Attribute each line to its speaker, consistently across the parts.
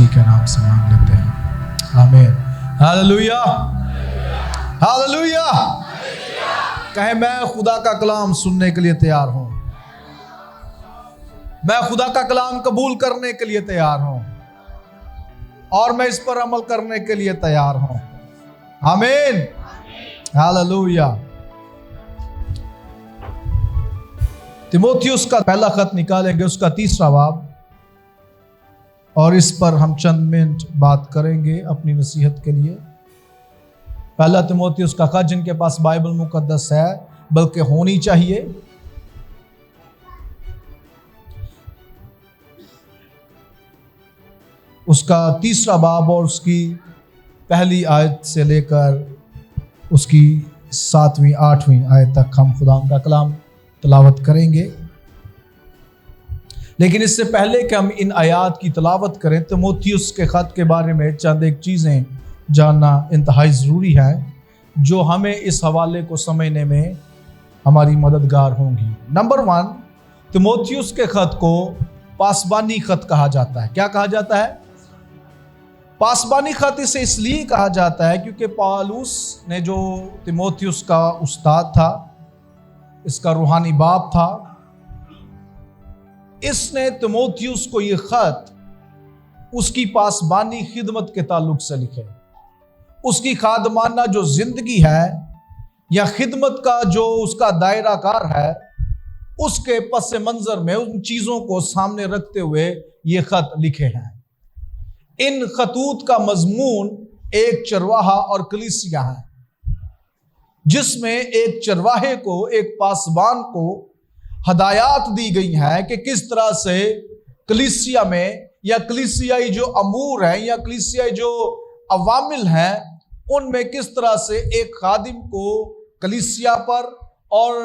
Speaker 1: مسیح کے نام سے مانگ لیتے ہیں، آمین۔ Hallelujah, hallelujah. کہیں میں خدا کا کلام سننے کے لیے تیار ہوں، میں خدا کا کلام قبول کرنے کے لیے تیار ہوں، اور میں اس پر عمل کرنے کے لیے تیار ہوں، آمین، ہاللویا۔ تیموتھیوس کا پہلا خط نکالیں گے، اس کا 3 باب، اور اس پر ہم چند منٹ بات کریں گے اپنی نصیحت کے لیے۔ پہلا تیموتھیوس کا خط، جن کے پاس بائبل مقدس ہے بلکہ ہونی چاہیے، اس کا 3 باب اور اس کی پہلی آیت سے لے کر اس کی 7ویں 8ویں آیت تک ہم خدا کا کلام تلاوت کریں گے۔ لیکن اس سے پہلے کہ ہم ان آیات کی تلاوت کریں، تیموتھیوس کے خط کے بارے میں چند ایک چیزیں جاننا انتہائی ضروری ہے، جو ہمیں اس حوالے کو سمجھنے میں ہماری مددگار ہوں گی۔ نمبر 1، تیموتھیوس کے خط کو پاسبانی خط کہا جاتا ہے۔ کیا کہا جاتا ہے؟ پاسبانی خط اسے اس لیے کہا جاتا ہے کیونکہ پالوس نے، جو تیموتھیوس کا استاد تھا، اس کا روحانی باپ تھا، اس نے تیموتھیوس کو یہ خط اس کی پاسبانی خدمت کے تعلق سے لکھے۔ اس کی خادمانہ جو زندگی ہے یا خدمت کا جو اس کا دائرہ کار ہے، اس کے پس منظر میں ان چیزوں کو سامنے رکھتے ہوئے یہ خط لکھے ہیں۔ ان خطوط کا مضمون ایک چرواہا اور کلیسیا ہے، جس میں ایک چرواہے کو، ایک پاسبان کو ہدایات دی گئی ہیں کہ کس طرح سے کلیسیا میں، یا کلیسیائی جو امور ہیں یا کلیسیائی جو عوامل ہیں، ان میں کس طرح سے ایک خادم کو کلیسیا پر، اور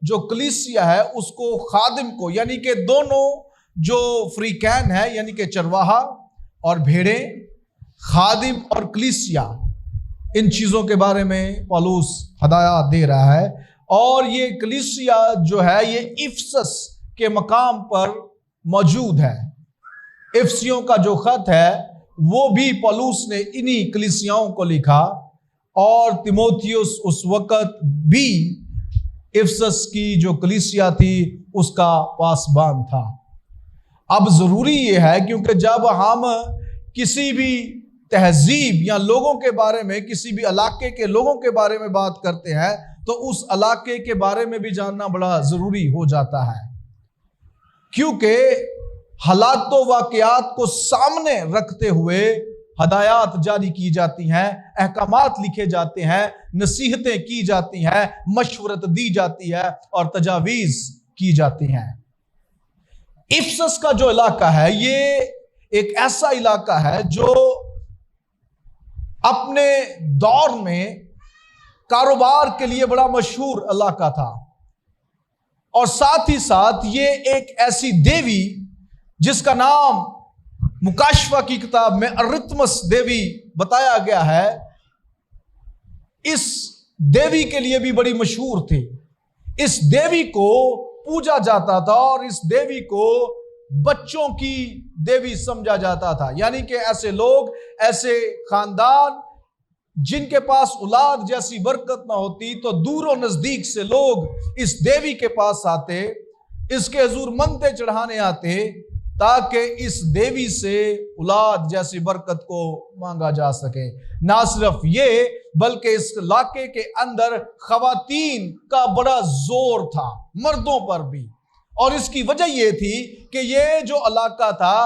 Speaker 1: جو کلیسیا ہے اس کو خادم کو، یعنی کہ دونوں جو فریقین ہیں، یعنی کہ چرواہا اور بھیڑیں، خادم اور کلیسیا، ان چیزوں کے بارے میں پالوس ہدایات دے رہا ہے۔ اور یہ کلیسیا جو ہے یہ افسس کے مقام پر موجود ہے۔ افسیوں کا جو خط ہے وہ بھی پالوس نے انہی کلیسیاؤں کو لکھا، اور تیموتھیوس اس وقت بھی افسس کی جو کلیسیا تھی اس کا پاسبان تھا۔ اب ضروری یہ ہے، کیونکہ جب ہم کسی بھی تہذیب یا لوگوں کے بارے میں، کسی بھی علاقے کے لوگوں کے بارے میں بات کرتے ہیں، تو اس علاقے کے بارے میں بھی جاننا بڑا ضروری ہو جاتا ہے، کیونکہ حالات و واقعات کو سامنے رکھتے ہوئے ہدایات جاری کی جاتی ہیں، احکامات لکھے جاتے ہیں، نصیحتیں کی جاتی ہیں، مشورت دی جاتی ہے اور تجاویز کی جاتی ہیں۔ افسس کا جو علاقہ ہے یہ ایک ایسا علاقہ ہے جو اپنے دور میں کاروبار کے لیے بڑا مشہور علاقہ تھا، اور ساتھ ہی ساتھ یہ ایک ایسی دیوی جس کا نام مکاشفہ کی کتاب میں ارتمس دیوی بتایا گیا ہے، اس دیوی کے لیے بھی بڑی مشہور تھی۔ اس دیوی کو پوجا جاتا تھا، اور اس دیوی کو بچوں کی دیوی سمجھا جاتا تھا، یعنی کہ ایسے لوگ، ایسے خاندان جن کے پاس اولاد جیسی برکت نہ ہوتی، تو دور و نزدیک سے لوگ اس دیوی کے پاس آتے، اس کے حضور منتیں چڑھانے آتے، تاکہ اس دیوی سے اولاد جیسی برکت کو مانگا جا سکے۔ نہ صرف یہ، بلکہ اس علاقے کے اندر خواتین کا بڑا زور تھا، مردوں پر بھی، اور اس کی وجہ یہ تھی کہ یہ جو علاقہ تھا،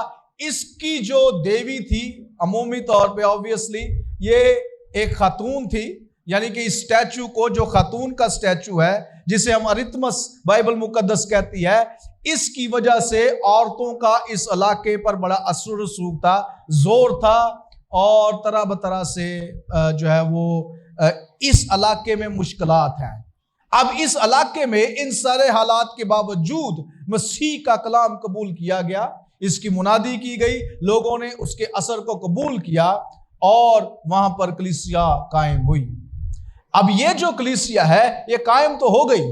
Speaker 1: اس کی جو دیوی تھی، عمومی طور پہ آبویسلی یہ ایک خاتون تھی، یعنی کہ اس سٹیچو کو، جو خاتون کا سٹیچو ہے جسے ہم ارتمس بائبل مقدس کہتی ہے، اس کی وجہ سے عورتوں کا اس علاقے پر بڑا اثر و رسوخ تھا، زور تھا، اور طرح بطرح سے جو ہے وہ اس علاقے میں مشکلات ہیں۔ اب اس علاقے میں ان سارے حالات کے باوجود مسیح کا کلام قبول کیا گیا، اس کی منادی کی گئی، لوگوں نے اس کے اثر کو قبول کیا، اور وہاں پر کلیسیا قائم ہوئی۔ اب یہ جو کلیسیا ہے یہ قائم تو ہو گئی،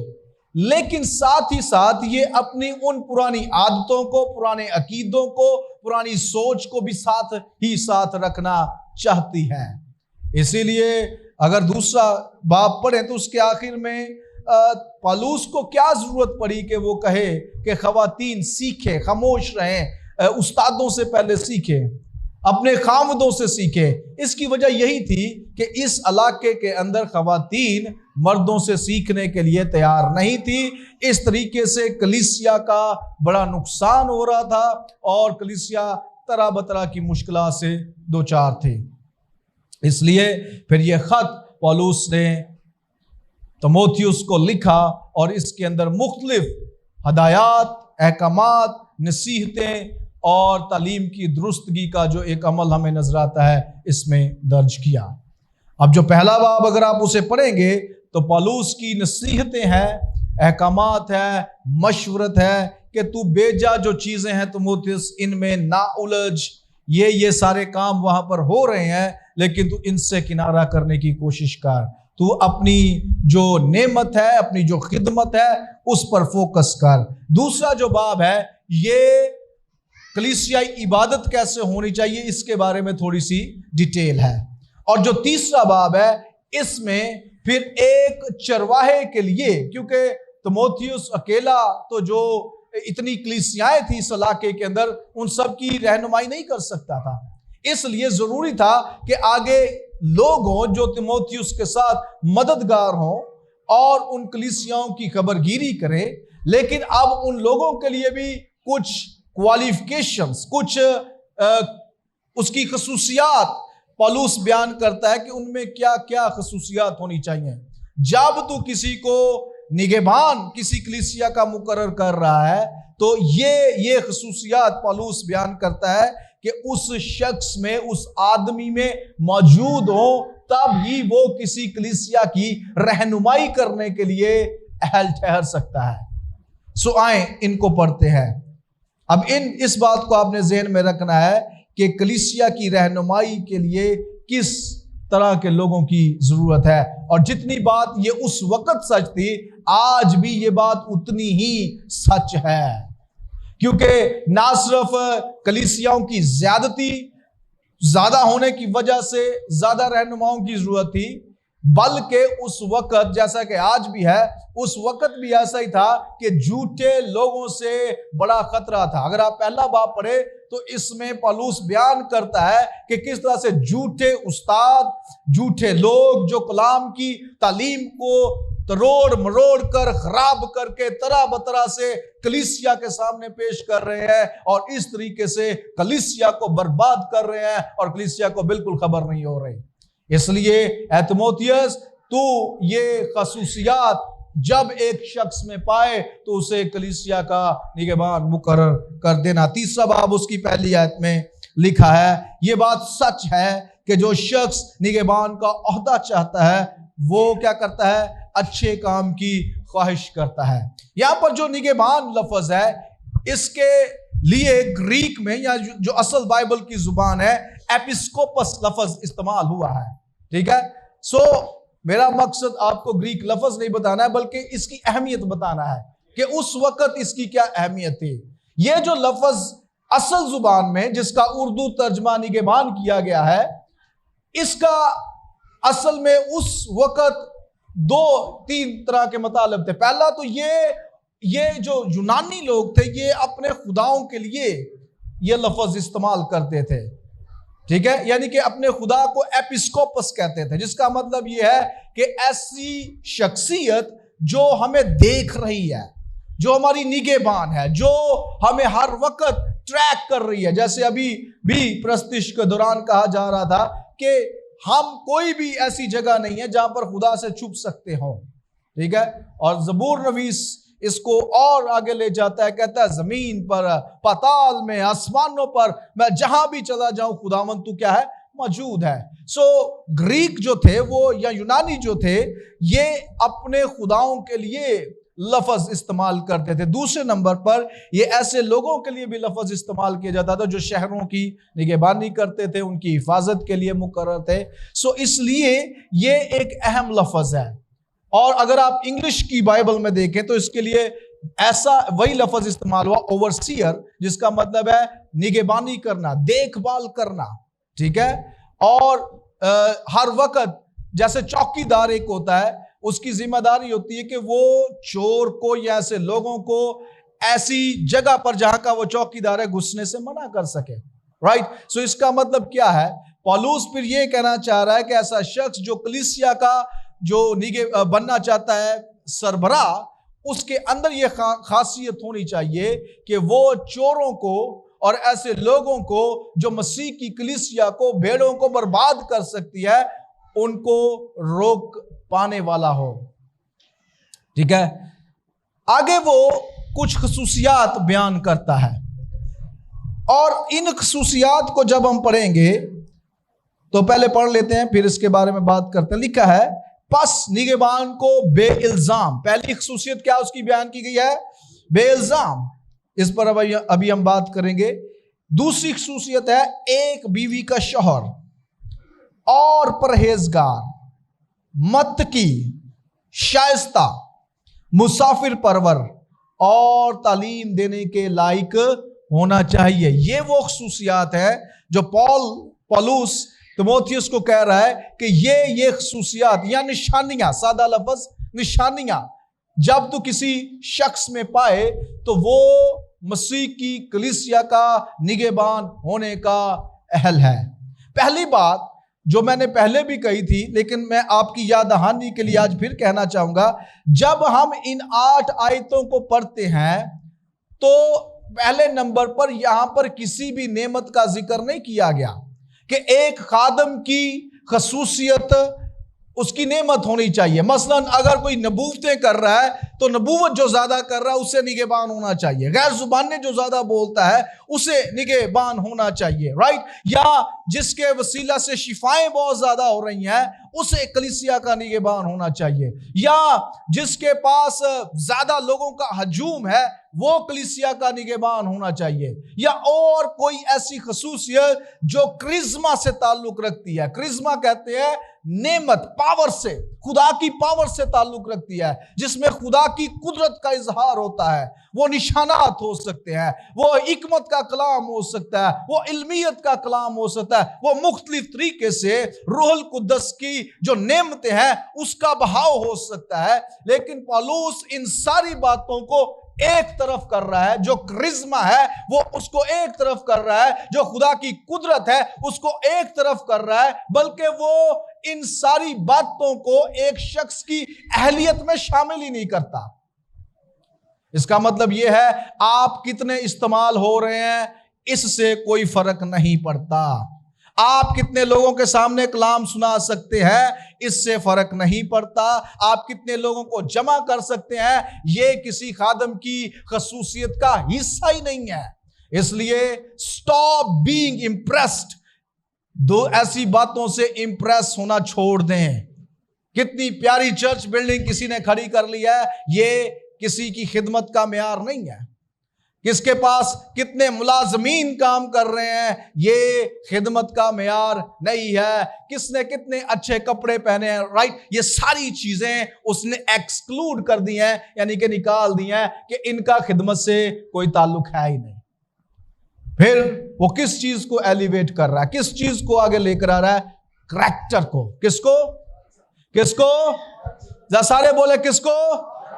Speaker 1: لیکن ساتھ ہی ساتھ یہ اپنی ان پرانی عادتوں کو، پرانے عقیدوں کو، پرانی سوچ کو بھی ساتھ ہی ساتھ رکھنا چاہتی ہے۔ اسی لیے اگر دوسرا باب پڑھیں تو اس کے آخر میں پالوس کو کیا ضرورت پڑی کہ وہ کہے کہ خواتین سیکھیں، خاموش رہیں، استادوں سے پہلے سیکھیں، اپنے خامدوں سے سیکھیں۔ اس کی وجہ یہی تھی کہ اس علاقے کے اندر خواتین مردوں سے سیکھنے کے لیے تیار نہیں تھی۔ اس طریقے سے کلیسیا کا بڑا نقصان ہو رہا تھا اور کلیسیا طرح بطرح کی مشکلات سے دوچار تھی۔ اس لیے پھر یہ خط پولس نے تیموتھیوس کو لکھا اور اس کے اندر مختلف ہدایات، احکامات، نصیحتیں اور تعلیم کی درستگی کا جو ایک عمل ہمیں نظر آتا ہے اس میں درج کیا۔ اب جو پہلا باب اگر آپ اسے پڑھیں گے تو پولس کی نصیحتیں ہیں، احکامات ہیں، مشورت ہے کہ تو بے جا جو چیزیں ہیں تیموتھیوس ان میں نہ الجھ، یہ سارے کام وہاں پر ہو رہے ہیں لیکن تو ان سے کنارہ کرنے کی کوشش کر، تو اپنی جو نعمت ہے، اپنی جو خدمت ہے اس پر فوکس کر۔ دوسرا جو باب ہے یہ کلیسیائی عبادت کیسے ہونی چاہیے اس کے بارے میں تھوڑی سی ڈیٹیل ہے۔ اور جو تیسرا باب ہے اس میں پھر ایک چرواہے کے لیے، کیونکہ تیموتھیوس اکیلا تو جو اتنی کلیسیائیں تھیں اس علاقے کے اندر ان سب کی رہنمائی نہیں کر سکتا تھا، اس لیے ضروری تھا کہ آگے لوگ ہوں جو تیموتھیوس کے ساتھ مددگار ہوں اور ان کلیسیاؤں کی خبرگیری کریں۔ لیکن اب ان لوگوں کے لیے بھی کچھ کوالیفیکیشنز، کچھ اس کی خصوصیات پولس بیان کرتا ہے کہ ان میں کیا کیا خصوصیات ہونی چاہیے۔ جب تو کسی کو نگہبان کسی کلیسیا کا مقرر کر رہا ہے تو یہ خصوصیات پولس بیان کرتا ہے کہ اس شخص میں، اس آدمی میں موجود ہوں، تب ہی وہ کسی کلیسیا کی رہنمائی کرنے کے لیے اہل ٹھہر سکتا ہے۔ سو آئیں ان کو پڑھتے ہیں۔ اب اس بات کو آپ نے ذہن میں رکھنا ہے کہ کلیسیا کی رہنمائی کے لیے کس طرح کے لوگوں کی ضرورت ہے، اور جتنی بات یہ اس وقت سچ تھی آج بھی یہ بات اتنی ہی سچ ہے، کیونکہ نہ صرف کلیسیاؤں کی زیادہ ہونے کی وجہ سے زیادہ رہنماؤں کی ضرورت تھی، بلکہ اس وقت جیسا کہ آج بھی ہے اس وقت بھی ایسا ہی تھا کہ جھوٹے لوگوں سے بڑا خطرہ تھا۔ اگر آپ پہلا باب پڑھے تو اس میں پولس بیان کرتا ہے کہ کس طرح سے جھوٹے استاد، جھوٹے لوگ جو کلام کی تعلیم کو تروڑ مروڑ کر، خراب کر کے طرح بطرح سے کلیسیا کے سامنے پیش کر رہے ہیں اور اس طریقے سے کلیسیا کو برباد کر رہے ہیں اور کلیسیا کو بالکل خبر نہیں ہو رہی۔ اس لیے اے تیموتھیوس تو یہ خصوصیات جب ایک شخص میں پائے تو اسے کلیسیا کا نگہبان مقرر کر دینا۔ تیسرا باب اس کی پہلی آیت میں لکھا ہے، یہ بات سچ ہے کہ جو شخص نگہبان کا عہدہ چاہتا ہے وہ کیا کرتا ہے؟ اچھے کام کی خواہش کرتا ہے۔ یہاں پر جو نگہبان لفظ ہے اس کے لیے گریک میں یا جو اصل بائبل کی زبان ہے ایپسکوپس لفظ استعمال ہوا ہے، ٹھیک ہے؟ سو میرا مقصد آپ کو گریک لفظ نہیں بتانا ہے بلکہ اس کی اہمیت بتانا ہے کہ اس وقت اس کی کیا اہمیت تھی۔ یہ جو لفظ اصل زبان میں جس کا اردو ترجمہ نگہبان کیا گیا ہے، اس کا اصل میں اس وقت 2-3 طرح کے مطالب تھے۔ پہلا تو یہ جو یونانی لوگ تھے یہ اپنے خداؤں کے لیے یہ لفظ استعمال کرتے تھے، ٹھیک ہے؟ یعنی کہ اپنے خدا کو ایپسکوپس کہتے تھے، جس کا مطلب یہ ہے کہ ایسی شخصیت جو ہمیں دیکھ رہی ہے، جو ہماری نگہبان ہے، جو ہمیں ہر وقت ٹریک کر رہی ہے۔ جیسے ابھی بھی پرستش کے دوران کہا جا رہا تھا کہ ہم کوئی بھی ایسی جگہ نہیں ہے جہاں پر خدا سے چھپ سکتے ہوں، ٹھیک ہے؟ اور زبور نویس اس کو اور آگے لے جاتا ہے، کہتا ہے زمین پر، پاتال میں، آسمانوں پر، میں جہاں بھی چلا جاؤں خداوند تو کیا ہے؟ موجود ہے۔ سو گریک جو تھے وہ یا یونانی جو تھے یہ اپنے خداؤں کے لیے لفظ استعمال کرتے تھے۔ دوسرے نمبر پر یہ ایسے لوگوں کے لیے بھی لفظ استعمال کیا جاتا تھا جو شہروں کی نگہبانی کرتے تھے، ان کی حفاظت کے لیے مقرر تھے۔ سو اس لیے یہ ایک اہم لفظ ہے اور اگر آپ انگلش کی بائبل میں دیکھیں تو اس کے لیے ایسا وہی لفظ استعمال ہوا اوورسیئر، جس کا مطلب ہے نگہبانی کرنا، دیکھ بھال کرنا، ٹھیک ہے. اور ہر وقت جیسے چوکی دار ایک ہوتا ہے، اس کی ذمہ داری ہوتی ہے کہ وہ چور کو یا ایسے لوگوں کو ایسی جگہ پر جہاں کا وہ چوکی دار ہے گھسنے سے منع کر سکے. رائٹ. سو اس کا مطلب کیا ہے؟ پولس پھر یہ کہنا چاہ رہا ہے کہ ایسا شخص جو کلیسیا کا جو بننا چاہتا ہے سربراہ، اس کے اندر یہ خاصیت ہونی چاہیے کہ وہ چوروں کو اور ایسے لوگوں کو جو مسیح کی کلیسیا کو، بھیڑوں کو برباد کر سکتی ہے، ان کو روک پانے والا ہو. ٹھیک ہے. آگے وہ کچھ خصوصیات بیان کرتا ہے، اور ان خصوصیات کو جب ہم پڑھیں گے تو پہلے پڑھ لیتے ہیں پھر اس کے بارے میں بات کرتے ہیں. لکھا ہے پس نگہبان کو بے الزام. پہلی خصوصیت کیا اس کی بیان کی گئی ہے؟ بے الزام. اس پر ابھی ہم بات کریں گے. دوسری خصوصیت ہے ایک بیوی کا شوہر اور پرہیزگار، متقی، شائستہ، مسافر پرور اور تعلیم دینے کے لائق ہونا چاہیے. یہ وہ خصوصیات ہیں جو پولس تیموتھیوس کو کہہ رہا ہے کہ یہ خصوصیات یا نشانیاں، سادہ لفظ نشانیاں جب تو کسی شخص میں پائے تو وہ مسیح کی کلیسیا کا نگہبان ہونے کا اہل ہے. پہلی بات جو میں نے پہلے بھی کہی تھی لیکن میں آپ کی یاد دہانی کے لیے آج پھر کہنا چاہوں گا، جب ہم ان 8 آیتوں کو پڑھتے ہیں تو پہلے نمبر پر یہاں پر کسی بھی نعمت کا ذکر نہیں کیا گیا کہ ایک خادم کی خصوصیت اس کی نعمت ہونی چاہیے. مثلا اگر کوئی نبوتیں کر رہا ہے تو نبوت جو زیادہ کر رہا ہے اسے نگہبان ہونا چاہیے. غیر زبانیں جو زیادہ بولتا ہے اسے نگہبان ہونا چاہیے. رائٹ. یا جس کے وسیلہ سے شفائیں بہت زیادہ ہو رہی ہیں اسے کلیسیا کا نگہبان ہونا چاہیے. یا جس کے پاس زیادہ لوگوں کا ہجوم ہے وہ کلیسیا کا نگہبان ہونا چاہیے. یا اور کوئی ایسی خصوصیت جو کرزما سے تعلق رکھتی ہے. کرزما کہتے ہیں نعمت، پاور سے، خدا کی پاور سے تعلق رکھتی ہے، جس میں خدا کی قدرت کا اظہار ہوتا ہے. وہ نشانات ہو سکتے ہیں، وہ حکمت کا کلام ہو سکتا ہے، وہ علمیت کا کلام ہو سکتا ہے، وہ مختلف طریقے سے روح القدس کی جو نعمتیں ہیں اس کا بہاؤ ہو سکتا ہے. لیکن پولس ان ساری باتوں کو ایک طرف کر رہا ہے. جو کرزما ہے وہ اس کو ایک طرف کر رہا ہے، جو خدا کی قدرت ہے اس کو ایک طرف کر رہا ہے، بلکہ وہ ان ساری باتوں کو ایک شخص کی اہلیت میں شامل ہی نہیں کرتا. اس کا مطلب یہ ہے آپ کتنے استعمال ہو رہے ہیں اس سے کوئی فرق نہیں پڑتا. آپ کتنے لوگوں کے سامنے کلام سنا سکتے ہیں اس سے فرق نہیں پڑتا. آپ کتنے لوگوں کو جمع کر سکتے ہیں یہ کسی خادم کی خصوصیت کا حصہ ہی نہیں ہے. اس لیے سٹاپ بینگ امپریسڈ. دو ایسی باتوں سے امپریس ہونا چھوڑ دیں. کتنی پیاری چرچ بلڈنگ کسی نے کھڑی کر لی ہے، یہ کسی کی خدمت کا معیار نہیں ہے. کس کے پاس کتنے ملازمین کام کر رہے ہیں یہ خدمت کا معیار نہیں ہے. کس نے کتنے اچھے کپڑے پہنے ہیں، رائٹ، یہ ساری چیزیں اس نے ایکسکلوڈ کر دی ہیں، یعنی کہ نکال دی ہیں کہ ان کا خدمت سے کوئی تعلق ہے ہی نہیں. پھر وہ کس چیز کو ایلیویٹ کر رہا ہے، کس چیز کو آگے لے کر آ رہا ہے؟ کریکٹر کو. کس کو؟ کس کو؟ سارے بولے کس کو؟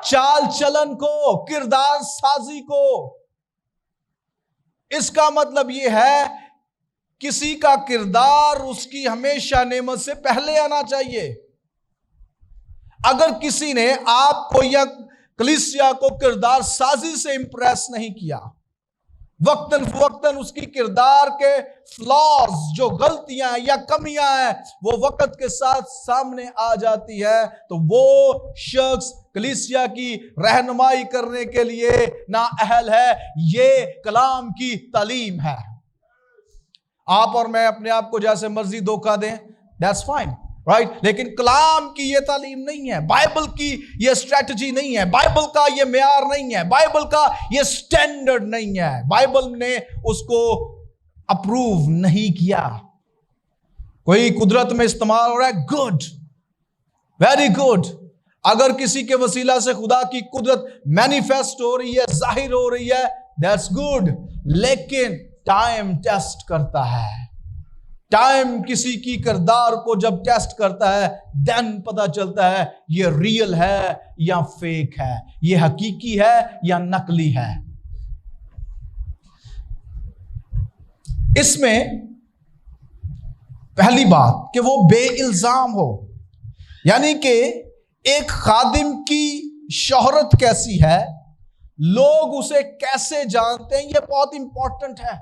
Speaker 1: چال چلن کو، کردار سازی کو. اس کا مطلب یہ ہے کسی کا کردار اس کی ہمیشہ نعمت سے پہلے آنا چاہیے. اگر کسی نے آپ کو یا کلیسیا کو کردار سازی سے امپریس نہیں کیا، وقتاً فوقتاً اس کی کردار کے فلاز، جو غلطیاں یا کمیاں ہیں وہ وقت کے ساتھ سامنے آ جاتی ہے، تو وہ شخص کلیسیا کی رہنمائی کرنے کے لیے نااہل ہے. یہ کلام کی تعلیم ہے. آپ اور میں اپنے آپ کو جیسے مرضی دھوکہ دیں، that's fine, right؟ لیکن کلام کی یہ تعلیم نہیں ہے، بائبل کی یہ اسٹریٹجی نہیں ہے، بائبل کا یہ معیار نہیں ہے، بائبل کا یہ سٹینڈرڈ نہیں ہے. بائبل نے اس کو اپروو نہیں کیا. کوئی قدرت میں استعمال ہو رہا ہے، گڈ، ویری گڈ. اگر کسی کے وسیلہ سے خدا کی قدرت مینیفیسٹ ہو رہی ہے، ظاہر ہو رہی ہے، دیٹس گڈ، لیکن ٹائم ٹیسٹ کرتا ہے. ٹائم کسی کی کردار کو جب ٹیسٹ کرتا ہے دین پتا چلتا ہے یہ ریئل ہے یا فیک ہے، یہ حقیقی ہے یا نقلی ہے. اس میں پہلی بات کہ وہ بے الزام ہو، یعنی کہ ایک خادم کی شہرت کیسی ہے، لوگ اسے کیسے جانتے ہیں، یہ بہت امپورٹنٹ ہے.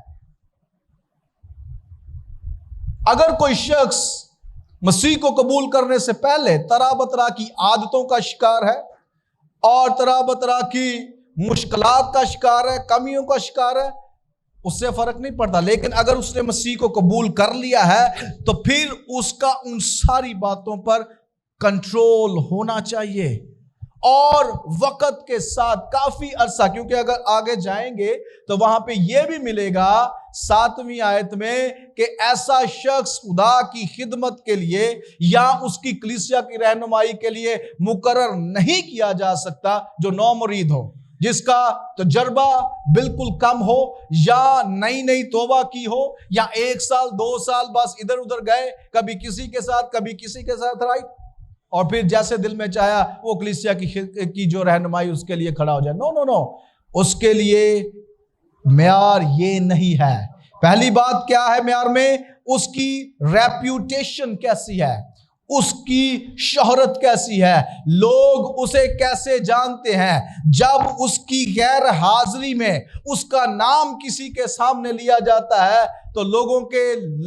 Speaker 1: اگر کوئی شخص مسیح کو قبول کرنے سے پہلے طرح بطرح کی عادتوں کا شکار ہے اور طرح بطرح کی مشکلات کا شکار ہے، کمیوں کا شکار ہے، اس سے فرق نہیں پڑتا. لیکن اگر اس نے مسیح کو قبول کر لیا ہے تو پھر اس کا ان ساری باتوں پر کنٹرول ہونا چاہیے، اور وقت کے ساتھ کافی عرصہ، کیونکہ اگر آگے جائیں گے تو وہاں پہ یہ بھی ملے گا 7ویں آیت میں کہ ایسا شخص خدا کی خدمت کے لیے یا اس کی کلیسیا کی رہنمائی کے لیے مقرر نہیں کیا جا سکتا جو نو مرید ہو، جس کا تجربہ بالکل کم ہو، یا نئی توبہ کی ہو، یا 1 سال 2 سال بس ادھر ادھر گئے، کبھی کسی کے ساتھ کبھی کسی کے ساتھ، رائٹ، اور پھر جیسے دل میں چاہیا وہ کلیسیا کی جو رہنمائی اس کے لیے کھڑا ہو جائے. نو، اس کے لیے معیار یہ نہیں ہے. پہلی بات کیا ہے معیار میں؟ اس کی ریپیوٹیشن کیسی ہے، اس کی شہرت کیسی ہے، لوگ اسے کیسے جانتے ہیں. جب اس کی غیر حاضری میں اس کا نام کسی کے سامنے لیا جاتا ہے تو لوگوں کے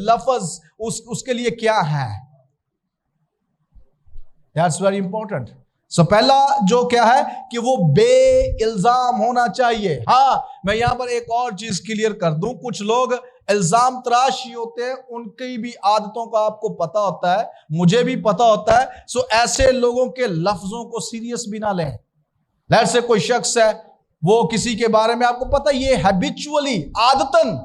Speaker 1: لفظ اس کے لیے کیا ہیں؟ That's very important. So پہلا جو کیا ہے کہ وہ بے الزام ہونا چاہیے. ہاں میں یہاں پر ایک اور چیز کلیئر کر دوں، کچھ لوگ الزام تراش ہی ہوتے ہیں، ان کی بھی عادتوں کا آپ کو پتا ہوتا ہے، مجھے بھی پتا ہوتا ہے. سو ایسے لوگوں کے لفظوں کو سیریس بھی نہ لیں. لیٹ سے کوئی شخص ہے، وہ کسی کے بارے میں آپ کو پتا یہ ہیبیچولی عادتاً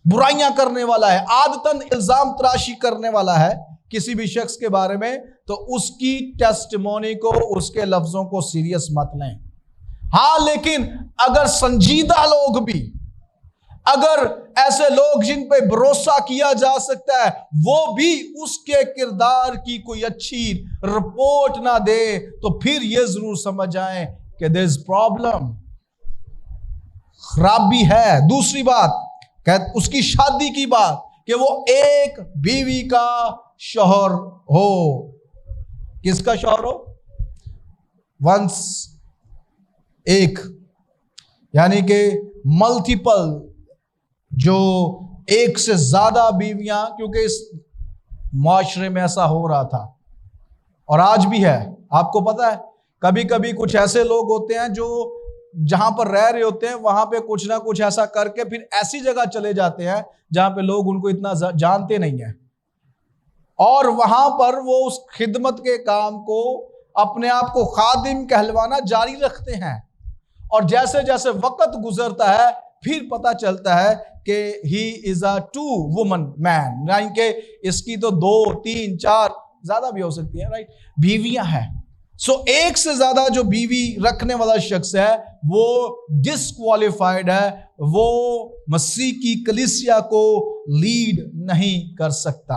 Speaker 1: برائیاں کرنے والا ہے، عادتاً الزام تراشی کرنے والا ہے کسی بھی شخص کے بارے میں، تو اس کی ٹیسٹیمونی کو، اس کے لفظوں کو سیریس مت لیں. ہاں لیکن اگر سنجیدہ لوگ بھی، اگر ایسے لوگ جن پہ بھروسہ کیا جا سکتا ہے وہ بھی اس کے کردار کی کوئی اچھی رپورٹ نہ دے تو پھر یہ ضرور سمجھ آئیں کہ there is problem، خرابی ہے. دوسری بات اس کی شادی کی بات کہ وہ ایک بیوی کا شوہر ہو. کس کا شوہر ہو؟ ونس، ایک، یعنی کہ ملٹیپل، جو ایک سے زیادہ بیویاں، کیونکہ اس معاشرے میں ایسا ہو رہا تھا اور آج بھی ہے. آپ کو پتا ہے کبھی کبھی کچھ ایسے لوگ ہوتے ہیں جو جہاں پر رہ رہے ہوتے ہیں وہاں پہ کچھ نہ کچھ ایسا کر کے پھر ایسی جگہ چلے جاتے ہیں جہاں پہ لوگ ان کو اتنا جانتے نہیں ہیں، اور وہاں پر وہ اس خدمت کے کام کو، اپنے آپ کو خادم کہلوانا جاری رکھتے ہیں. اور جیسے جیسے وقت گزرتا ہے پھر پتا چلتا ہے کہ ہی از اے 2 وومن مین، یعنی کہ اس کی تو 2 3 4 زیادہ بھی ہو سکتی ہیں، رائٹ، بیویاں ہیں. سو ایک سے زیادہ جو بیوی رکھنے والا شخص ہے وہ ڈسکوالیفائڈ ہے، وہ مسیح کی کلیسیا کو لیڈ نہیں کر سکتا.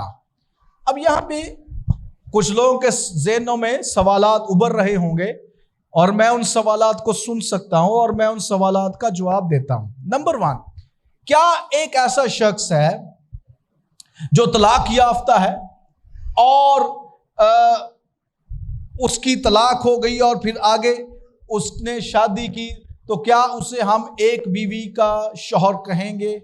Speaker 1: اب یہاں پہ کچھ لوگوں کے ذہنوں میں سوالات ابھر رہے ہوں گے اور میں ان سوالات کو سن سکتا ہوں اور میں ان سوالات کا جواب دیتا ہوں. نمبر 1، کیا ایک ایسا شخص ہے جو طلاق یافتہ ہے اور اس کی طلاق ہو گئی اور پھر آگے اس نے شادی کی، تو کیا اسے ہم ایک بیوی کا شوہر کہیں گے؟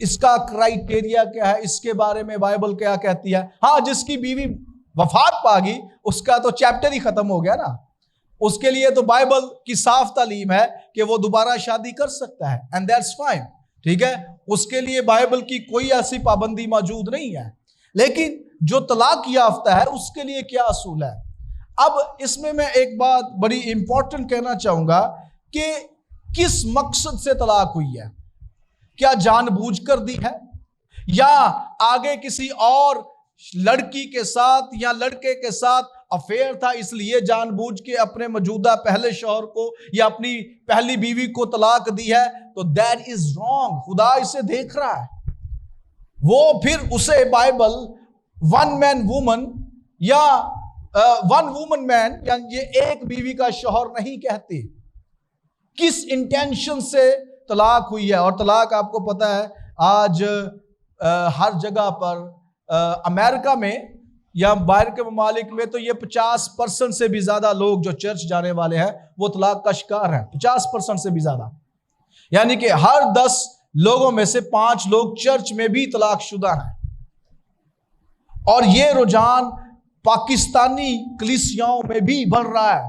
Speaker 1: اس کا کرائیٹیریا کیا ہے؟ اس کے بارے میں بائبل کیا کہتی ہے؟ ہاں، جس کی بیوی وفات پا گئی اس کا تو چیپٹر ہی ختم ہو گیا نا، اس کے لیے تو بائبل کی صاف تعلیم ہے کہ وہ دوبارہ شادی کر سکتا ہے، اینڈ دیٹس فائن، ٹھیک ہے، اس کے لیے بائبل کی کوئی ایسی پابندی موجود نہیں ہے. لیکن جو طلاق یافتہ ہے اس کے لیے کیا اصول ہے؟ اب اس میں ایک بات بڑی امپورٹنٹ کہنا چاہوں گا کہ کس مقصد سے طلاق ہوئی ہے. کیا جان بوجھ کر دی ہے، یا آگے کسی اور لڑکی کے ساتھ یا لڑکے کے ساتھ افیئر تھا، اس لیے جان بوجھ کے اپنے موجودہ پہلے شوہر کو یا اپنی پہلی بیوی کو طلاق دی ہے تو دیٹ از رانگ. خدا اسے دیکھ رہا ہے. وہ پھر اسے بائبل ون مین وومن یا ون وومن مین یعنی یہ ایک بیوی کا شوہر نہیں کہتے. کس انٹینشن سے طلاق ہوئی ہے. اور طلاق آپ کو پتا ہے آج ہر جگہ پر امریکہ میں یا باہر کے ممالک میں تو یہ 50% سے بھی زیادہ لوگ جو چرچ جانے والے ہیں وہ طلاق کا شکار ہیں. 50% سے بھی زیادہ، یعنی کہ ہر 10 لوگوں میں سے 5 لوگ چرچ میں بھی طلاق شدہ ہیں. اور یہ رجحان پاکستانی کلیسیاؤں میں بھی بڑھ رہا ہے.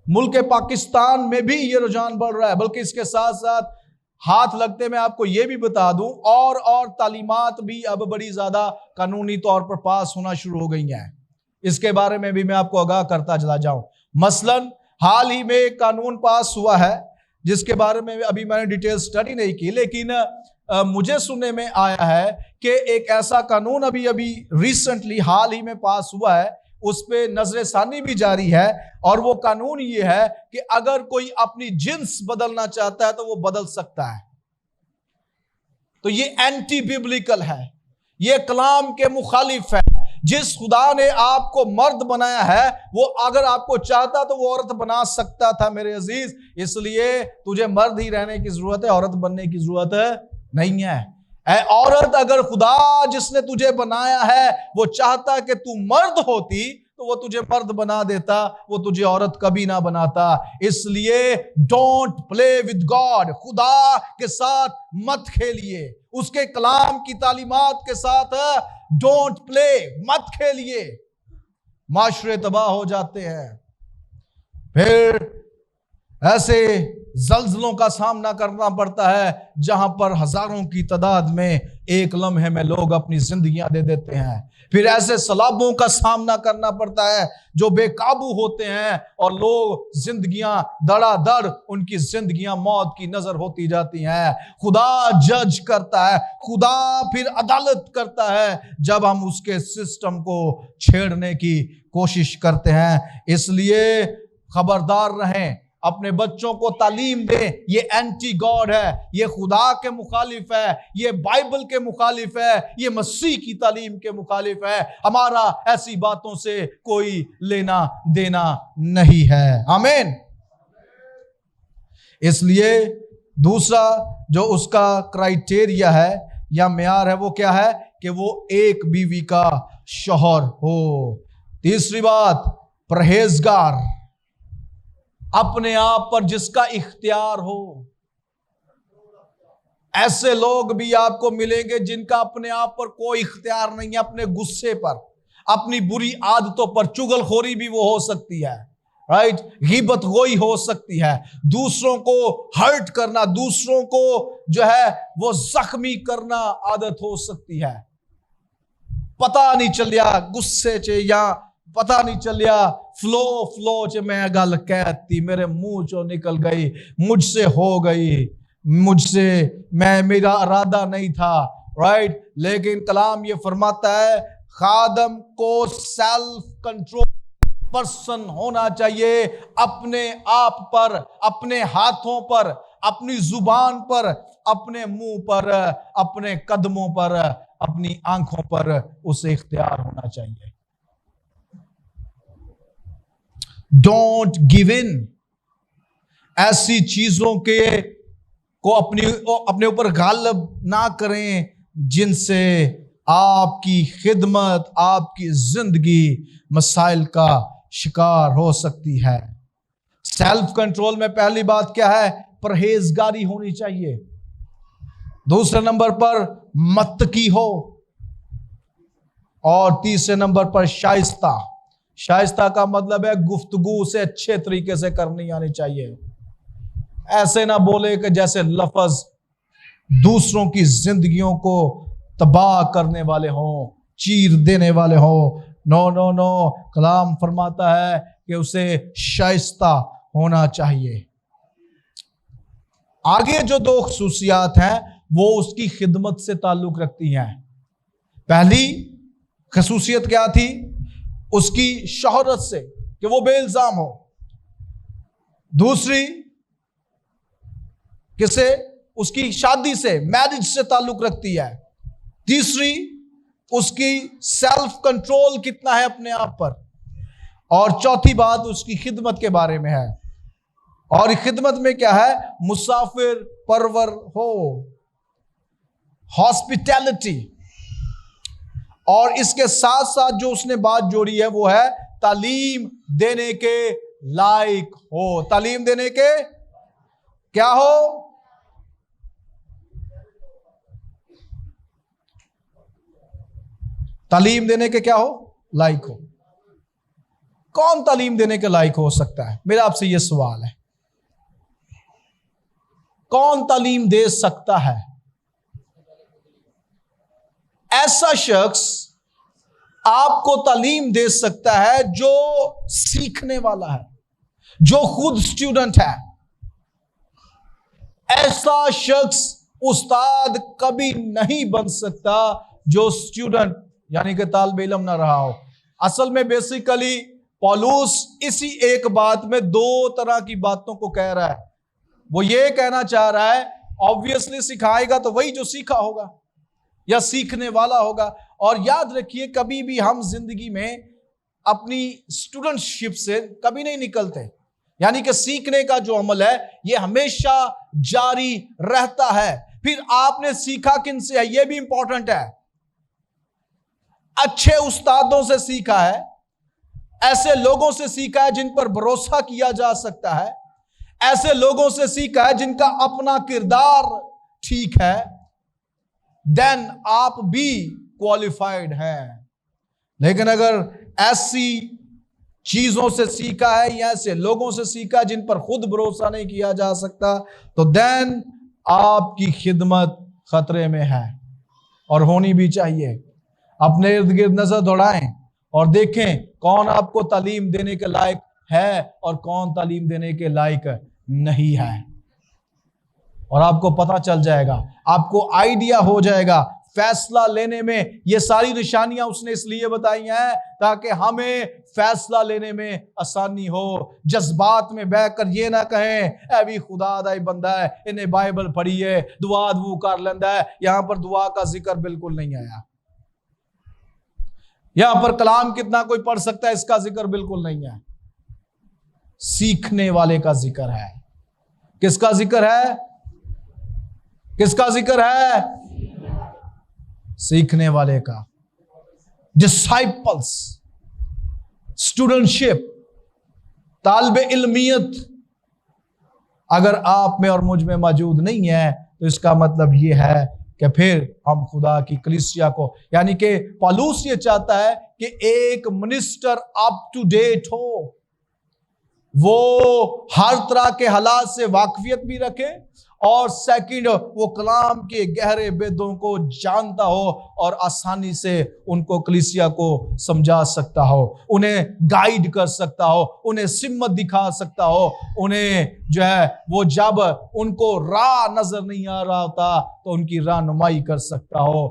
Speaker 1: ملک پاکستان میں بھی یہ رجحان بڑھ رہا ہے. بلکہ اس کے ساتھ ساتھ ہاتھ لگتے میں آپ کو یہ بھی بتا دوں اور تعلیمات بھی اب بڑی زیادہ قانونی طور پر پاس ہونا شروع ہو گئی ہیں. اس کے بارے میں بھی میں آپ کو آگاہ کرتا چلا جاؤں. مثلا حال ہی میں ایک قانون پاس ہوا ہے جس کے بارے میں ابھی میں نے ڈیٹیل سٹڈی نہیں کی، لیکن مجھے سننے میں آیا ہے کہ ایک ایسا قانون ابھی ریسنٹلی حال ہی میں پاس ہوا ہے، اس پہ نظر ثانی بھی جاری ہے. اور وہ قانون یہ ہے کہ اگر کوئی اپنی جنس بدلنا چاہتا ہے تو وہ بدل سکتا ہے. تو یہ اینٹی بیبلیکل ہے، یہ کلام کے مخالف ہے. جس خدا نے آپ کو مرد بنایا ہے وہ اگر آپ کو چاہتا تو وہ عورت بنا سکتا تھا میرے عزیز. اس لیے تجھے مرد ہی رہنے کی ضرورت ہے، عورت بننے کی ضرورت نہیں ہے. اے عورت، اگر خدا جس نے تجھے بنایا ہے وہ چاہتا کہ تو مرد ہوتی تو وہ تجھے مرد بنا دیتا، وہ تجھے عورت کبھی نہ بناتا. اس لیے ڈونٹ پلے ود گاڈ. خدا کے ساتھ مت کھیلیے، اس کے کلام کی تعلیمات کے ساتھ ڈونٹ پلے، مت کھیلیے. معاشرے تباہ ہو جاتے ہیں. پھر ایسے زلزلوں کا سامنا کرنا پڑتا ہے جہاں پر ہزاروں کی تعداد میں ایک لمحے میں لوگ اپنی زندگیاں دے دیتے ہیں. پھر ایسے سیلابوں کا سامنا کرنا پڑتا ہے جو بے قابو ہوتے ہیں اور لوگ زندگیاں دڑا دڑ ان کی زندگیاں موت کی نظر ہوتی جاتی ہیں. خدا جج کرتا ہے، خدا پھر عدالت کرتا ہے جب ہم اس کے سسٹم کو چھیڑنے کی کوشش کرتے ہیں. اس لیے خبردار رہیں، اپنے بچوں کو تعلیم دیں. یہ اینٹی گاڈ ہے، یہ خدا کے مخالف ہے، یہ بائبل کے مخالف ہے، یہ مسیح کی تعلیم کے مخالف ہے. ہمارا ایسی باتوں سے کوئی لینا دینا نہیں ہے. آمین. اس لیے دوسرا جو اس کا کرائیٹیریا ہے یا معیار ہے وہ کیا ہے کہ وہ ایک بیوی کا شوہر ہو. تیسری بات، پرہیزگار، اپنے آپ پر جس کا اختیار ہو. ایسے لوگ بھی آپ کو ملیں گے جن کا اپنے آپ پر کوئی اختیار نہیں ہے، اپنے غصے پر، اپنی بری عادتوں پر. چغل خوری بھی وہ ہو سکتی ہے، رائٹ، غیبت گوئی ہو سکتی ہے، دوسروں کو ہرٹ کرنا، دوسروں کو جو ہے وہ زخمی کرنا عادت ہو سکتی ہے. پتہ نہیں چلیا غصے چ یا پتہ نہیں چلیا فلو چ میں گل کہتی میرے منہ چوں نکل گئی، مجھ سے ہو گئی، مجھ سے میرا ارادہ نہیں تھا، رائٹ. لیکن کلام یہ فرماتا ہے خادم کو سیلف کنٹرول پرسن ہونا چاہیے. اپنے آپ پر، اپنے ہاتھوں پر، اپنی زبان پر، اپنے منہ پر، اپنے قدموں پر، اپنی آنکھوں پر اسے اختیار ہونا چاہیے. ڈونٹ گیو ان. ایسی چیزوں کے کو اپنے اوپر غالب نہ کریں جن سے آپ کی خدمت، آپ کی زندگی مسائل کا شکار ہو سکتی ہے. سیلف کنٹرول میں پہلی بات کیا ہے؟ پرہیزگاری ہونی چاہیے. دوسرے نمبر پر متقی ہو، اور تیسرے نمبر پر شائستہ. شائستہ کا مطلب ہے گفتگو سے اچھے طریقے سے کرنی آنی چاہیے. ایسے نہ بولے کہ جیسے لفظ دوسروں کی زندگیوں کو تباہ کرنے والے ہوں، چیر دینے والے ہوں. نو نو نو، کلام فرماتا ہے کہ اسے شائستہ ہونا چاہیے. آگے جو 2 خصوصیات ہیں وہ اس کی خدمت سے تعلق رکھتی ہیں. پہلی خصوصیت کیا تھی اس کی شہرت سے کہ وہ بے الزام ہو، دوسری کسے؟ اس کی شادی سے، میرج سے تعلق رکھتی ہے، تیسری اس کی سیلف کنٹرول کتنا ہے اپنے آپ پر، اور چوتھی بات اس کی خدمت کے بارے میں ہے۔ اور خدمت میں کیا ہے؟ مسافر پرور ہو، ہاسپٹیلٹی۔ اور اس کے ساتھ ساتھ جو اس نے بات جوڑی ہے وہ ہے تعلیم دینے کے لائق ہو۔ تعلیم دینے کے کیا ہو؟ تعلیم دینے کے کیا ہو؟ لائق ہو۔ کون تعلیم دینے کے لائق ہو سکتا ہے؟ میرا آپ سے یہ سوال ہے، کون تعلیم دے سکتا ہے؟ ایسا شخص آپ کو تعلیم دے سکتا ہے جو سیکھنے والا ہے، جو خود اسٹوڈنٹ ہے۔ ایسا شخص استاد کبھی نہیں بن سکتا جو اسٹوڈنٹ یعنی کہ طالب علم نہ رہا ہو۔ اصل میں بیسیکلی پولس اسی ایک بات میں دو طرح کی باتوں کو کہہ رہا ہے۔ وہ یہ کہنا چاہ رہا ہے obviously سکھائے گا تو وہی جو سیکھا ہوگا یا سیکھنے والا ہوگا۔ اور یاد رکھیے کبھی بھی ہم زندگی میں اپنی اسٹوڈنٹ شپ سے کبھی نہیں نکلتے، یعنی کہ سیکھنے کا جو عمل ہے یہ ہمیشہ جاری رہتا ہے۔ پھر آپ نے سیکھا کن سے ہے؟ یہ بھی امپورٹنٹ ہے۔ اچھے استادوں سے سیکھا ہے، ایسے لوگوں سے سیکھا ہے جن پر بھروسہ کیا جا سکتا ہے، ایسے لوگوں سے سیکھا ہے جن کا اپنا کردار ٹھیک ہے، دین آپ بھی کوالیفائڈ ہیں۔ لیکن اگر ایسی چیزوں سے سیکھا ہے یا ایسے لوگوں سے سیکھا ہے جن پر خود بھروسہ نہیں کیا جا سکتا تو دین آپ کی خدمت خطرے میں ہے، اور ہونی بھی چاہیے۔ اپنے ارد گرد نظر دوڑائیں اور دیکھیں کون آپ کو تعلیم دینے کے لائق ہے اور کون تعلیم دینے کے لائق نہیں ہے، اور آپ کو پتہ چل جائے گا، آپ کو آئیڈیا ہو جائے گا۔ فیصلہ لینے میں یہ ساری نشانیاں اس نے اس لیے بتائی ہیں تاکہ ہمیں فیصلہ لینے میں آسانی ہو۔ جذبات میں بہ کر یہ نہ کہیں اے بھی خدا دا بندہ ہے، انہیں بائبل پڑھی ہے، دعا دعو کر لیندہ ہے۔ یہاں پر دعا کا ذکر بالکل نہیں آیا۔ یہاں پر کلام کتنا کوئی پڑھ سکتا ہے اس کا ذکر بالکل نہیں ہے۔ سیکھنے والے کا ذکر ہے۔ کس کا ذکر ہے؟ کس کا ذکر ہے؟ سیکھنے والے کا۔ ڈسائپلز، اسٹوڈنٹشپ، طالب علمیت اگر آپ میں اور مجھ میں موجود نہیں ہے تو اس کا مطلب یہ ہے کہ پھر ہم خدا کی کلیسیا کو، یعنی کہ پالوس یہ چاہتا ہے کہ ایک منسٹر اپ ٹو ڈیٹ ہو، وہ ہر طرح کے حالات سے واقفیت بھی رکھے، اور سیکنڈ وہ کلام کے گہرے بیدوں کو جانتا ہو اور آسانی سے ان کو کلیسیا کو سمجھا سکتا ہو، انہیں گائیڈ کر سکتا ہو، انہیں سمت دکھا سکتا ہو، انہیں جو ہے وہ جب ان کو راہ نظر نہیں آ رہا ہوتا تو ان کی رہنمائی کر سکتا ہو۔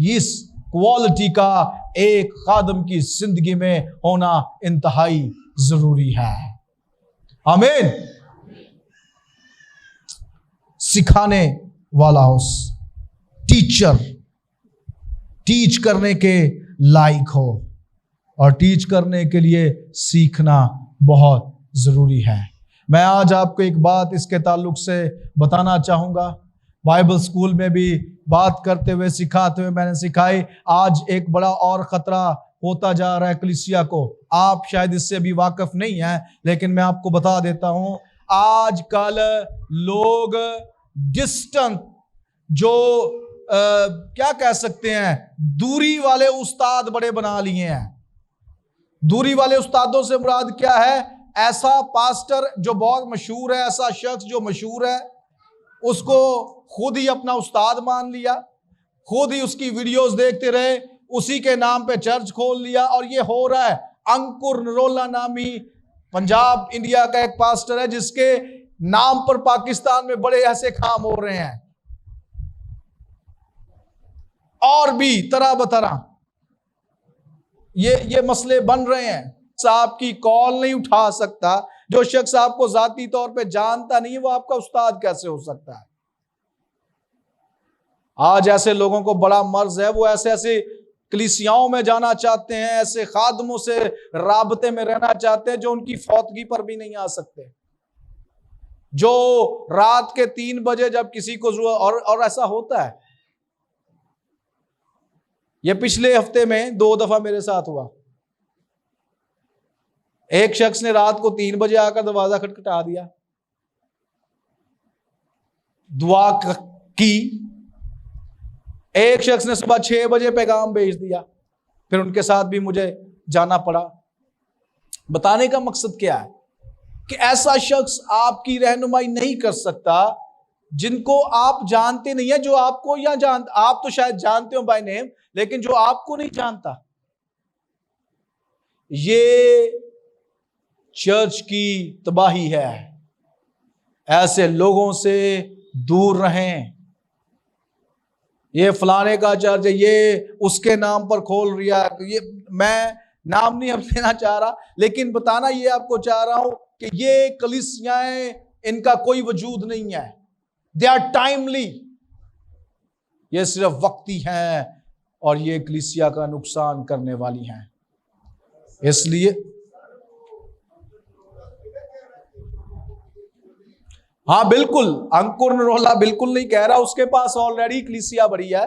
Speaker 1: اس کوالٹی کا ایک خادم کی زندگی میں ہونا انتہائی ضروری ہے۔ آمین۔ سکھانے والا ہو، ٹیچر، ٹیچ کرنے کے لائق ہو، اور ٹیچ کرنے کے لیے سیکھنا بہت ضروری ہے۔ میں آج آپ کو ایک بات اس کے تعلق سے بتانا چاہوں گا۔ بائبل سکول میں بھی بات کرتے ہوئے سکھاتے ہوئے میں نے سکھائی، آج ایک بڑا اور خطرہ ہوتا جا رہا ہے کلیسیا کو۔ آپ شاید اس سے بھی واقف نہیں ہیں لیکن میں آپ کو بتا دیتا ہوں، آج کل لوگ ڈسٹنٹ، جو کیا کہہ سکتے ہیں، دوری والے استاد بڑے بنا لیے ہیں۔ دوری والے استادوں سے مراد کیا ہے؟ ایسا پاسٹر جو بہت مشہور ہے، ایسا شخص جو مشہور ہے، اس کو خود ہی اپنا استاد مان لیا، خود ہی اس کی ویڈیوز دیکھتے رہے، اسی کے نام پہ چرچ کھول لیا۔ اور یہ ہو رہا ہے۔ انکر نرولا نامی پنجاب انڈیا کا ایک پاسٹر ہے جس کے نام پر پاکستان میں بڑے ایسے کام ہو رہے ہیں، اور بھی طرح بطرح۔ یہ مسئلے بن رہے ہیں. آپ کی کال نہیں اٹھا سکتا. جو شخص آپ کو ذاتی طور پہ جانتا نہیں وہ آپ کا استاد کیسے ہو سکتا ہے؟ آج ایسے لوگوں کو بڑا مرض ہے، وہ ایسے کلیسیاؤں میں جانا چاہتے ہیں، ایسے خادموں سے رابطے میں رہنا چاہتے ہیں جو ان کی فوتگی پر بھی نہیں آ سکتے، جو رات کے 3 بجے جب کسی کو اور ایسا ہوتا ہے. یہ پچھلے ہفتے میں 2 دفعہ میرے ساتھ ہوا. ایک شخص نے رات کو 3 بجے آ کر دروازہ کھٹکھٹا دیا، دعا کی. ایک شخص نے صبح 6 بجے پیغام بھیج دیا، پھر ان کے ساتھ بھی مجھے جانا پڑا. بتانے کا مقصد کیا ہے کہ ایسا شخص آپ کی رہنمائی نہیں کر سکتا جن کو آپ جانتے نہیں ہیں، جو آپ کو یا آپ تو شاید جانتے ہو بائی نیم، لیکن جو آپ کو نہیں جانتا. یہ چرچ کی تباہی ہے. ایسے لوگوں سے دور رہیں. یہ فلانے کا چرچ ہے، یہ اس کے نام پر کھول رہا ہے. یہ میں نام نہیں اب لینا چاہ رہا، لیکن بتانا یہ آپ کو چاہ رہا ہوں کہ یہ کلیسیائیں ان کا کوئی وجود نہیں ہے. They are timely. یہ صرف وقتی ہیں اور یہ کلیسیا کا نقصان کرنے والی ہیں. اس لیے ہاں بالکل، انکر نرولا بالکل نہیں کہہ رہا، اس کے پاس آلریڈی کلیسیا بڑی ہے.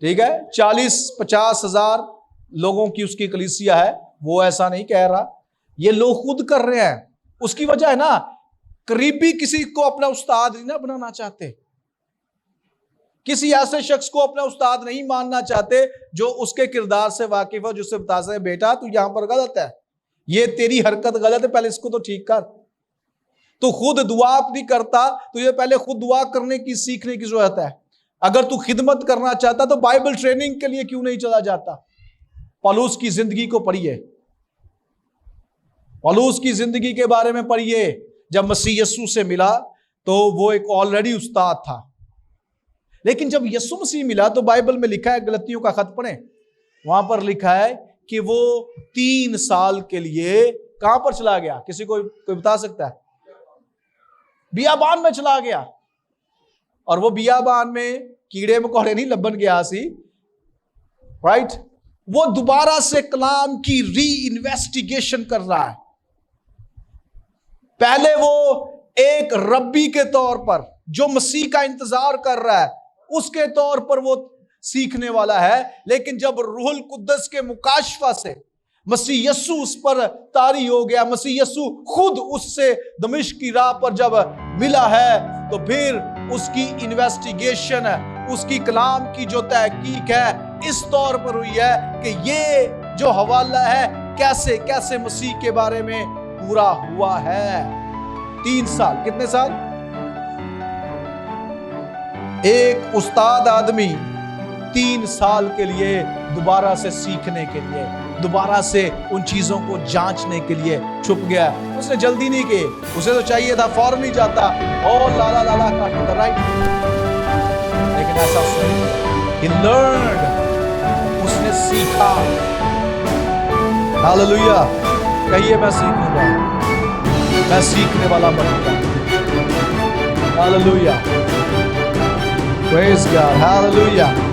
Speaker 1: ٹھیک ہے، 40-50 ہزار لوگوں کی اس کی کلیسیا ہے. وہ ایسا نہیں کہہ رہا، یہ لوگ خود کر رہے ہیں. اس کی وجہ ہے نا، قریبی کسی کو اپنا استاد نہیں نا بنانا چاہتے، کسی ایسے شخص کو اپنا استاد نہیں ماننا چاہتے جو اس کے کردار سے واقف ہو، جس سے بتا سکے بیٹا تو یہاں پر غلط ہے، یہ تیری حرکت غلط ہے، پہلے اس کو تو ٹھیک کر. تو خود دعا نہیں کرتا تو یہ پہلے خود دعا کرنے کی سیکھنے کی ضرورت ہے. اگر تو خدمت کرنا چاہتا تو بائبل ٹریننگ کے لیے کیوں نہیں چلا جاتا؟ پالوس کی زندگی کو پڑھیے، پالوس کی زندگی کے بارے میں پڑھیے. جب مسیح یسوع سے ملا تو وہ ایک آلریڈی استاد تھا، لیکن جب یسوع مسیح ملا تو بائبل میں لکھا ہے، غلطیوں کا خط پڑھیں، وہاں پر لکھا ہے کہ وہ 3 سال کے لیے کہاں پر چلا گیا؟ کسی کو کوئی بتا سکتا ہے؟ بیابان میں چلا گیا. اور وہ بیابان میں کیڑے مکوڑے نہیں لبن گیا سی، رائٹ. وہ دوبارہ سے کلام کی ری انویسٹیگیشن کر رہا ہے. پہلے وہ ایک ربی کے طور پر جو مسیح کا انتظار کر رہا ہے اس کے طور پر وہ سیکھنے والا ہے، لیکن جب روح القدس کے مکاشفہ سے مسیح یسوع اس پر طاری ہو گیا، مسیح یسوع خود اس سے دمشق کی راہ پر جب ملا ہے، تو پھر اس کی انویسٹیگیشن، اس کی کلام کی جو تحقیق ہے اس طور پر ہوئی ہے کہ یہ جو حوالہ ہے کیسے کیسے مسیح کے بارے میں پورا ہوا ہے. 3 سال. کتنے سال؟ ایک استاد آدمی 3 سال کے لیے دوبارہ سے سیکھنے کے لیے، دوبارہ سے ان چیزوں کو جانچنے کے لیے چھپ گیا. اس نے جلدی نہیں کی، اسے تو چاہیے تھا فوراً ہی جاتا اور لالا کرتا، رائٹ. لیکن ایسا اس نے he learned، اس نے سیکھا. ہاللویا. کہیے میں سیکھوں گا، میں سیکھنے والا بنوں گا. ہاللویا. Praise God. Hallelujah.